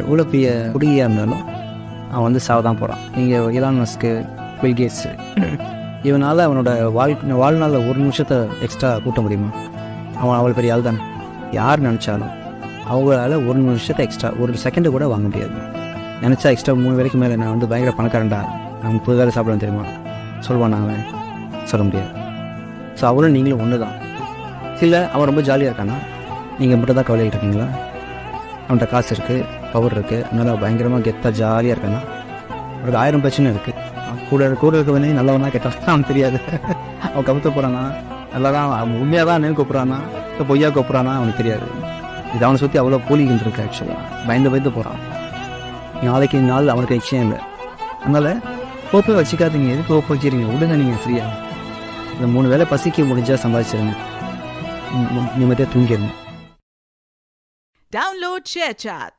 எவ்வளோ பெரிய குடியாக இருந்தாலும் அவன் வந்து சாவ தான் போகிறான். நீங்கள் எலான் மஸ்க்கு, பில் கேட்ஸு, இவனால் அவனோட வாழ்நாளில் ஒரு நிமிஷத்தை எக்ஸ்ட்ரா கூட்ட முடியுமா? அவன் அவ்வளோ பெரிய ஆள் தானே. யார் நினச்சாலும் அவங்களால ஒரு நிமிஷத்தை எக்ஸ்ட்ரா ஒரு செகண்டு கூட வாங்க முடியாது. நினச்சா எக்ஸ்ட்ரா 3 வேலைக்கு மேலே நான் வந்து பயங்கர பணக்காரன்டா, நான் 30 வேலை சாப்பிடலாம் தெரியுமா சொல்லுவான். அவன் சொல்ல முடியாது. ஸோ அவரும் நீங்களும் ஒன்று தான். இல்லை அவன் ரொம்ப ஜாலியாக இருக்கானா, நீங்கள் மட்டும் தான் கவலையில் இருக்கீங்களா? அவன்கிட்ட காசு இருக்குது, பவர் இருக்குது, அதனால் பயங்கரமாக கெத்தாக ஜாலியாக இருக்கானா? அவனுக்கு 1000 பிரச்சனை இருக்குது. கூட இருக்கவனே நல்லவனா கெட்டவனா அவனுக்கு தெரியாது. அவன் கவுத்த போகிறானா, நல்லா தான் அவன் உண்மையாக தான் என்னன்னு கூப்பிட்றானா, இப்போ பொய்யா கூப்பிட்றானா அவனுக்கு தெரியாது. இது அவனை சுற்றி அவ்வளோ போலிகள் இருக்குது. ஆக்சுவலாக பயந்து போகிறான். நாளைக்கு நாள் அவனுக்கு நிச்சயம் இல்லை. அதனால் கோப்பை வச்சுக்காதீங்க. எதுக்கு கோப்பை வச்சுருங்க? விடுங்க, நீங்கள் ஃப்ரீயாக இந்த 3 வேளை பசிக்க முடிஞ்சால் சம்பாதிச்சிருங்க, நிம்மதியாக தூங்கிடுங்க. Download ShareChat.